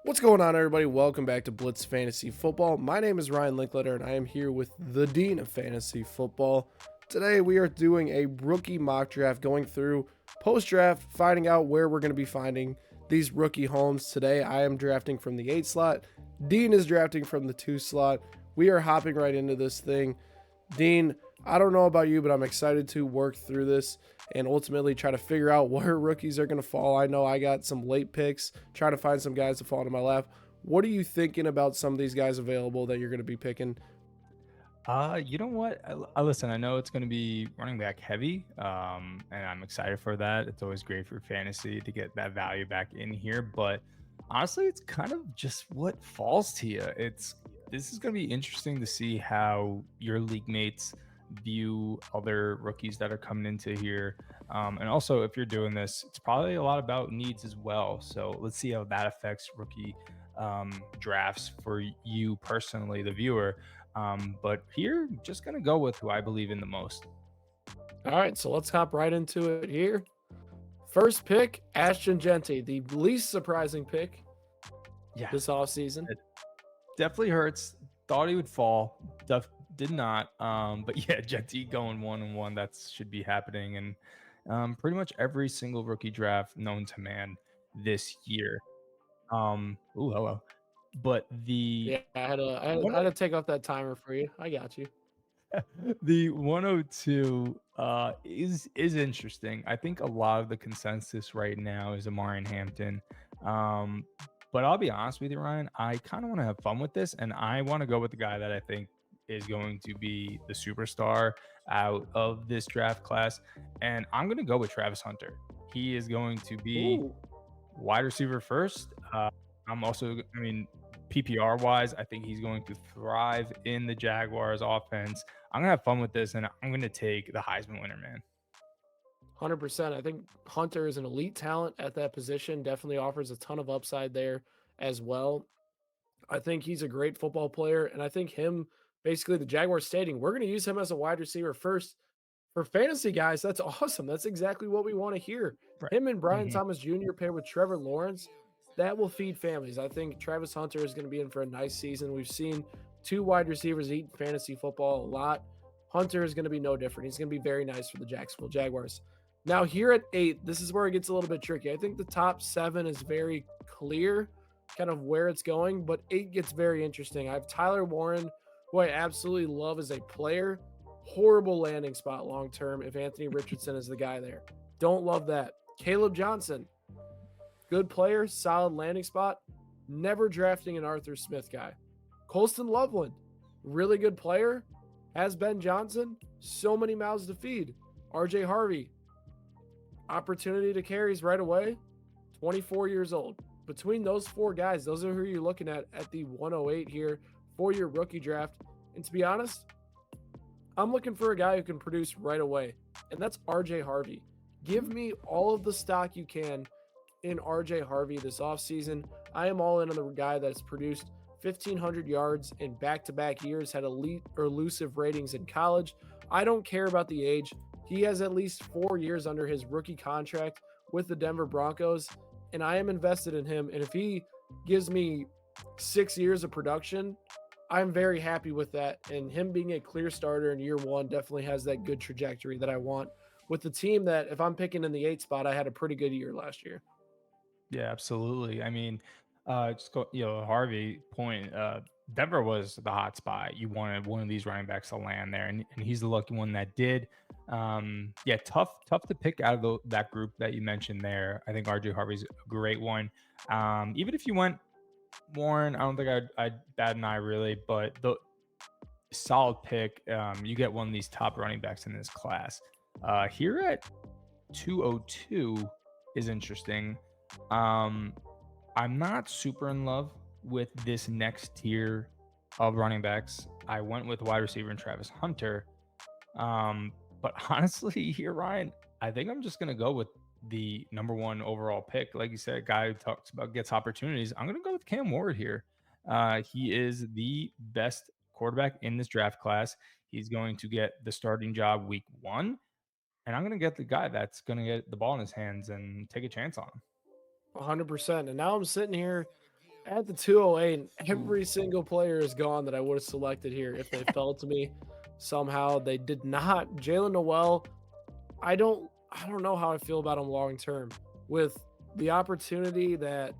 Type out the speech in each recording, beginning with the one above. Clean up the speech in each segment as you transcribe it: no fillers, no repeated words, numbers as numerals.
What's going on, everybody? Welcome back to Blitz Fantasy Football. My name is Ryan Linkletter, and I am here with the Dean of Fantasy Football. Today, we are doing a rookie mock draft, going through post draft, finding out where we're going to be finding these rookie homes. Today, I am drafting from the 8 slot. Dean is drafting from the 2 slot. We are hopping right into this thing. Dean, I don't know about you, but I'm excited to work through this and ultimately try to figure out where rookies are going to fall. I know I got some late picks, trying to find some guys to fall into my lap. What are you thinking about some of these guys available that you're going to be picking? You know what? Listen, I know it's going to be running back heavy, and I'm excited for that. It's always great for fantasy to get that value back in here, but honestly, it's kind of just what falls to you. This is going to be interesting to see how your league mates view other rookies that are coming into here, and also if you're doing this, it's probably a lot about needs as well. So let's see how that affects rookie drafts for you personally, the viewer. But here, just gonna go with who I believe in the most. All right, so let's hop right into it here. First pick, Ashton Genty, the least surprising pick Yeah, this offseason. it definitely hurts. Thought he would fall. Did not. But yeah, Jetty going 1-1. That should be happening, and pretty much every single rookie draft known to man this year. Ooh, hello. But the Yeah, I had to take off that timer for you. I got you. the 102 is interesting. I think a lot of the consensus right now is Amarian Hampton. Um, but I'll be honest with you, Ryan. I kind of want to have fun with this, and I want to go with the guy that I think is going to be the superstar out of this draft class, and I'm going to go with Travis Hunter. He is going to be Ooh, wide receiver first. I'm also, I mean, PPR wise, I think he's going to thrive in the Jaguars offense. I'm gonna have fun with this, and I'm gonna take the Heisman winner, man. 100%. I think Hunter is an elite talent at that position, definitely offers a ton of upside there as well. I think he's a great football player, and I think him, basically the Jaguars stating, we're going to use him as a wide receiver first for fantasy guys. That's awesome. That's exactly what we want to hear. Right. Him and Brian Mhm. Thomas Jr. paired with Trevor Lawrence, that will feed families. I think Travis Hunter is going to be in for a nice season. We've seen two wide receivers eat fantasy football a lot. Hunter is going to be no different. He's going to be very nice for the Jacksonville Jaguars. Now, here at 8, this is where it gets a little bit tricky. I think the top 7 is very clear, kind of where it's going, but 8 gets very interesting. I have Tyler Warren, who I absolutely love as a player. Horrible landing spot long term if Anthony Richardson is the guy there. Don't love that. Caleb Johnson, good player, solid landing spot. Never drafting an Arthur Smith guy. Colston Loveland, really good player. Has Ben Johnson, so many mouths to feed. RJ Harvey, opportunity to carries right away. 24 years old. Between those four guys, those are who you're looking at the 108 here for your rookie draft. And to be honest, I'm looking for a guy who can produce right away, and that's RJ Harvey. Give me all of the stock you can in RJ Harvey this offseason. I am all in on the guy that's produced 1,500 yards in back to back years, had elite or elusive ratings in college. I don't care about the age. He has at least 4 years under his rookie contract with the Denver Broncos, and I am invested in him. And if he gives me 6 years of production, I'm very happy with that. And him being a clear starter in year one definitely has that good trajectory that I want with the team that if I'm picking in the 8 spot, I had a pretty good year last year. Yeah, absolutely. I mean, just go, Harvey point. Denver was the hot spot. You wanted one of these running backs to land there, and he's the lucky one that did. Yeah, tough to pick out of that group that you mentioned there. I think RJ Harvey's a great one. Even if you went Warren, I don't think I'd bat an eye really, but the solid pick. You get one of these top running backs in this class. Here at 202 is interesting. Um, I'm not super in love with this next tier of running backs. I went with wide receiver and Travis Hunter. But honestly, here, Ryan, I think I'm just gonna go with the number one overall pick. Like you said, guy who talks about gets opportunities. I'm gonna go with Cam Ward here. He is the best quarterback in this draft class. He's going to get the starting job week one, and I'm gonna get the guy that's gonna get the ball in his hands and take a chance on him. 100%. And now I'm sitting here. At the 208, every single player is gone that I would have selected here if they fell to me somehow. They did not. Jalen Noel, I don't know how I feel about him long term. With the opportunity that,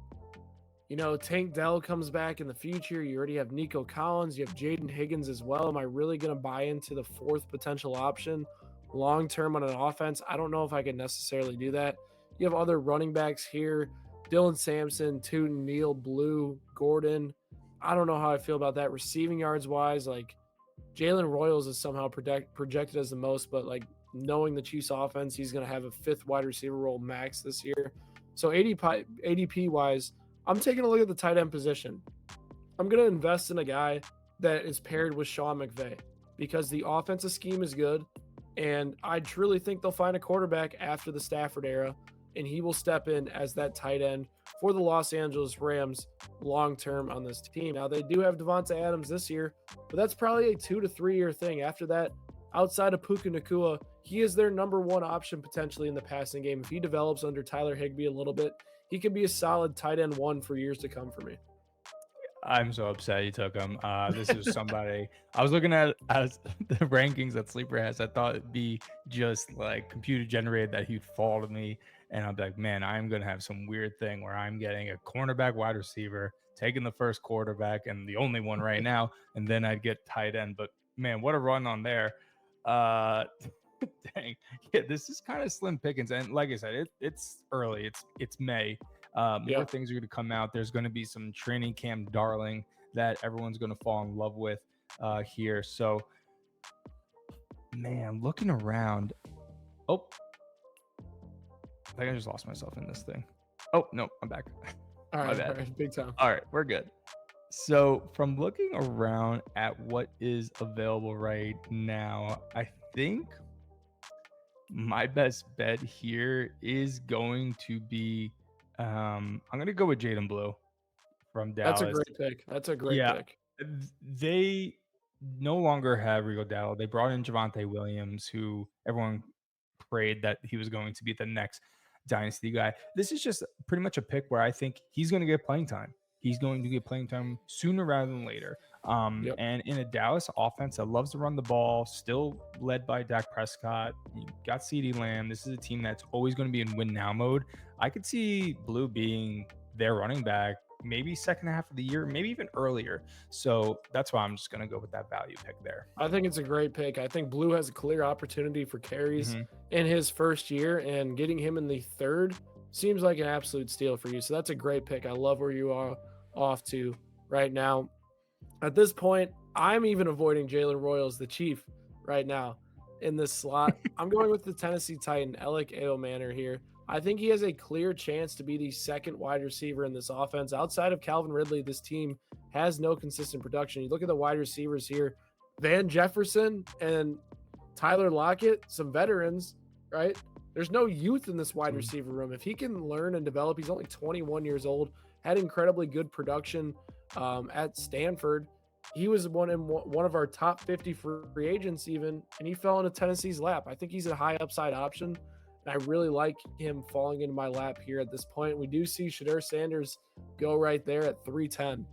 Tank Dell comes back in the future. You already have Nico Collins, you have Jaden Higgins as well. Am I really going to buy into the fourth potential option long term on an offense? I don't know if I can necessarily do that. You have other running backs here: Dylan Sampson, Tootin, Neal, Blue, Gordon. I don't know how I feel about that. Receiving yards wise, like Jalen Royals is somehow projected as the most, but like knowing the Chiefs offense, he's going to have a fifth wide receiver role max this year. So ADP wise, I'm taking a look at the tight end position. I'm going to invest in a guy that is paired with Sean McVay because the offensive scheme is good. And I truly think they'll find a quarterback after the Stafford era, and he will step in as that tight end for the Los Angeles Rams long term on this team. Now, they do have Devonta Adams this year, but that's probably a 2 to 3 year thing. After that, outside of Puka Nakua, he is their number one option potentially in the passing game. If he develops under Tyler Higbee a little bit, he could be a solid tight end one for years to come for me. I'm so upset you took him. This is somebody I was looking at as the rankings that Sleeper has. I thought it'd be just like computer generated that he'd fall to me, and I'd be like, man, I'm gonna have some weird thing where I'm getting a cornerback, wide receiver, taking the first quarterback and the only one right now, and then I'd get tight end. But man, what a run on there! Uh, dang, yeah, this is kind of slim pickings, and like I said, it's early. It's May. More Yeah, things are going to come out. There's going to be some training camp darling that everyone's going to fall in love with here. So, man, looking around. Oh, I think I just lost myself in this thing. Oh, no, I'm back. all My right, all bad. right, big time. All right, we're good. So, from looking around at what is available right now, I think my best bet here is going to be I'm going to go with Jaden Blue from That's a Dallas. great pick. That's a great Yeah, pick. they no longer have Rigo Dowdle. They brought in Javonte Williams, who everyone prayed that he was going to be the next dynasty guy. This is just pretty much a pick where I think he's going to get playing time. He's going to get playing time sooner rather than later. Yep. And in a Dallas offense that loves to run the ball, still led by Dak Prescott, you got CeeDee Lamb. This is a team that's always going to be in win now mode. I could see Blue being their running back maybe second half of the year, maybe even earlier. So that's why I'm just going to go with that value pick there. I think it's a great pick. I think Blue has a clear opportunity for carries Mhm. in his first year, and getting him in the third seems like an absolute steal for you. So that's a great pick. I love where you are off to right now. At this point, I'm even avoiding Jalen Royals, the Chief, right now in this slot. I'm going with the Tennessee Titan, Alec Manor here. I think he has a clear chance to be the second wide receiver in this offense. Outside of Calvin Ridley, this team has no consistent production. You look at the wide receivers here: Van Jefferson and Tyler Lockett, some veterans, right? There's no youth in this wide receiver room. If he can learn and develop, he's only 21 years old, had incredibly good production at Stanford. He was one of our top 50 free agents, even, and he fell into Tennessee's lap. I think he's a high upside option, and I really like him falling into my lap here at this point. We do see Shadur Sanders go right there at 310.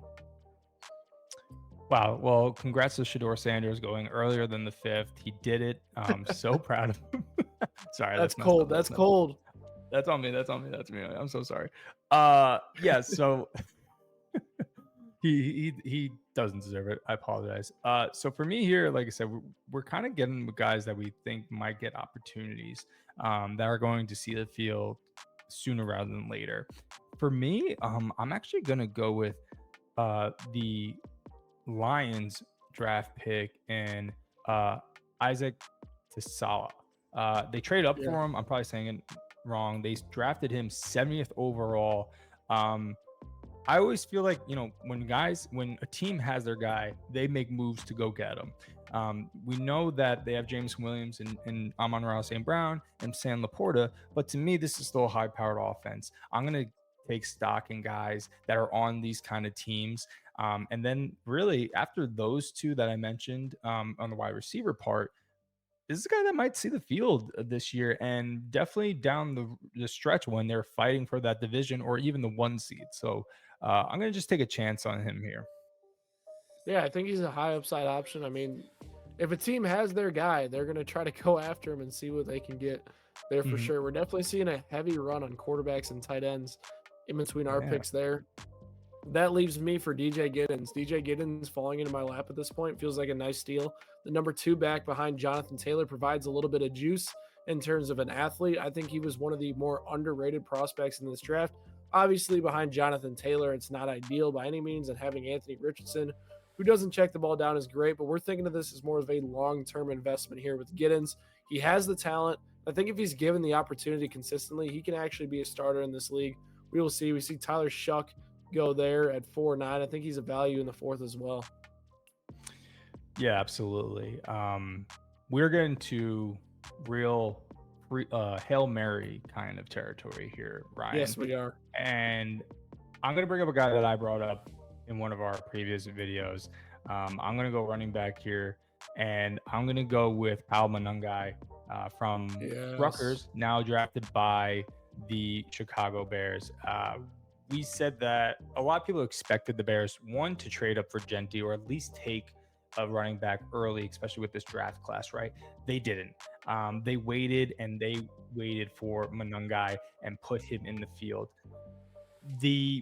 Wow. Well, congrats to Shador Sanders going earlier than the fifth. He did it. I'm so proud of him. Sorry, That's that's messed cold. up. That's cold. That's on me. That's on me. That's me. I'm so sorry. Yeah. So he doesn't deserve it. I apologize. So for me here, like I said, we're kind of getting with guys that we think might get opportunities, that are going to see the field sooner rather than later. For me, I'm actually gonna go with the Lions draft pick and Isaac Tisala. They trade up Yeah. for him. I'm probably saying it wrong. They drafted him 70th overall. I always feel like, when a team has their guy, they make moves to go get him. We know that they have James Williams and Amon-Ra St. Brown and Sam Laporta, but to me, this is still a high-powered offense. I'm going to take stock in guys that are on these kind of teams. And then really after those two that I mentioned, on the wide receiver part, this is a guy that might see the field this year and definitely down the stretch when they're fighting for that division or even the one seed. So I'm going to just take a chance on him here. Yeah, I think he's a high upside option. I mean, if a team has their guy, they're going to try to go after him and see what they can get there for Mhm. sure. We're definitely seeing a heavy run on quarterbacks and tight ends in between our Yeah. picks there. That leaves me for DJ Giddens. DJ Giddens falling into my lap at this point feels like a nice steal. The number two back behind Jonathan Taylor provides a little bit of juice in terms of an athlete. I think he was one of the more underrated prospects in this draft. Obviously, behind Jonathan Taylor, it's not ideal by any means, and having Anthony Richardson, who doesn't check the ball down, is great. But we're thinking of this as more of a long-term investment here with Giddens. He has the talent. I think if he's given the opportunity consistently, he can actually be a starter in this league. We will see. We see Tyler Shuck go there at 4.9. I think he's a value in the fourth as well. Yeah, absolutely. We're getting to real Hail Mary kind of territory here, Ryan. Yes, we are. And I'm going to bring up a guy that I brought up in one of our previous videos. I'm going to go running back here, and I'm going to go with Kyle Monangai from Yes. Rutgers, now drafted by the Chicago Bears. We said that a lot of people expected the Bears, one, to trade up for Genti or at least take a running back early, especially with this draft class, right? They didn't. They waited and they waited for Monangai and put him in the field. The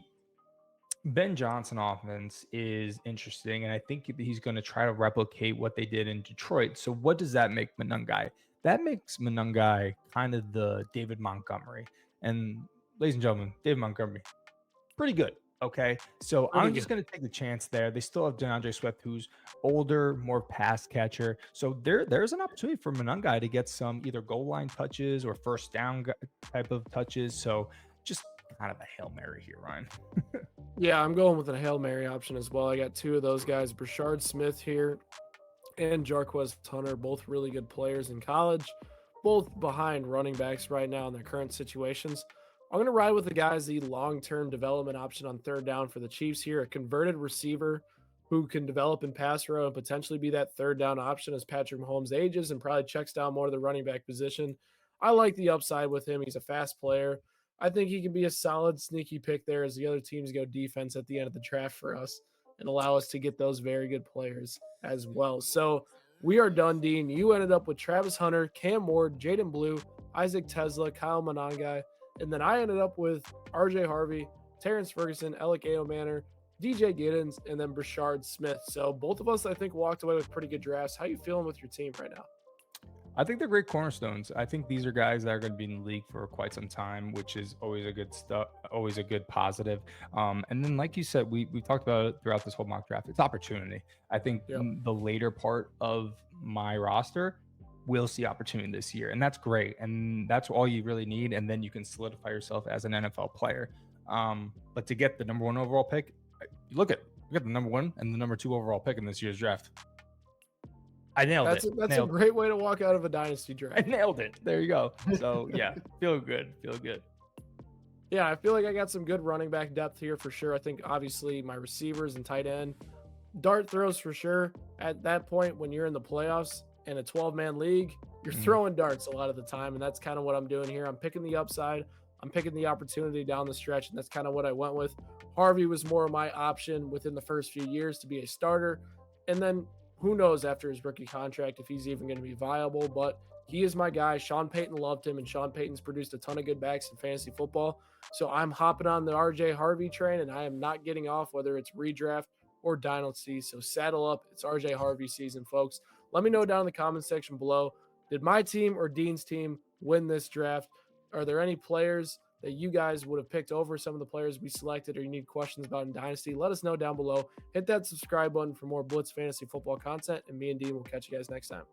Ben Johnson offense is interesting, and I think he's going to try to replicate what they did in Detroit. So, what does that make Monangai? That makes Monangai kind of the David Montgomery. And, ladies and gentlemen, David Montgomery, pretty good. Okay. So Pretty I'm just good. going to take the chance there. They still have DeAndre Swift, who's older, more pass catcher. So there's an opportunity for Monangai to get some either goal line touches or first down type of touches. So just kind of a Hail Mary here, Ryan. Yeah, I'm going with a Hail Mary option as well. I got two of those guys, Brashard Smith here and Jarquez Hunter, both really good players in college, both behind running backs right now in their current situations. I'm going to ride with the guys, the long term development option on third down for the Chiefs here, a converted receiver who can develop in pass row and potentially be that third down option as Patrick Mahomes ages and probably checks down more to the running back position. I like the upside with him. He's a fast player. I think he can be a solid, sneaky pick there as the other teams go defense at the end of the draft for us and allow us to get those very good players as well. So we are done, Dean. You ended up with Travis Hunter, Cam Ward, Jaden Blue, Isaac Tesla, Kyle Monangai, and then I ended up with RJ Harvey, Terrence Ferguson, Alec Manor, DJ Giddens, and then Brashard Smith. So both of us, I think, walked away with pretty good drafts. How you feeling with your team right now? I think they're great cornerstones. I think these are guys that are going to be in the league for quite some time, which is always a good stuff, always a good positive. And then, like you said, we talked about it throughout this whole mock draft. It's opportunity. I think Yep. the later part of my roster will see opportunity this year, and that's great. And that's all you really need. And then you can solidify yourself as an NFL player. But to get the number one overall pick, look at the number one and the number two overall pick in this year's draft. I nailed it. That's a Nailed great way to walk out of a dynasty I draft. nailed it. There you go. So yeah, feel good. Feel good. Yeah, I feel like I got some good running back depth here for sure. I think obviously my receivers and tight end, dart throws for sure. At that point, when you're in the playoffs in a 12-man league, you're Mhm. throwing darts a lot of the time, and that's kind of what I'm doing here. I'm picking the upside. I'm picking the opportunity down the stretch, and that's kind of what I went with. Harvey was more of my option within the first few years to be a starter, and then who knows after his rookie contract if he's even going to be viable. But he is my guy. Sean Payton loved him, and Sean Payton's produced a ton of good backs in fantasy football. So I'm hopping on the RJ Harvey train, and I am not getting off whether it's redraft or dynasty. So saddle up. It's RJ Harvey season, folks. Let me know down in the comment section below. Did my team or Dean's team win this draft? Are there any players that you guys would have picked over some of the players we selected or you need questions about in Dynasty? Let us know down below. Hit that subscribe button for more Blitz Fantasy Football content, and me and Dean will catch you guys next time.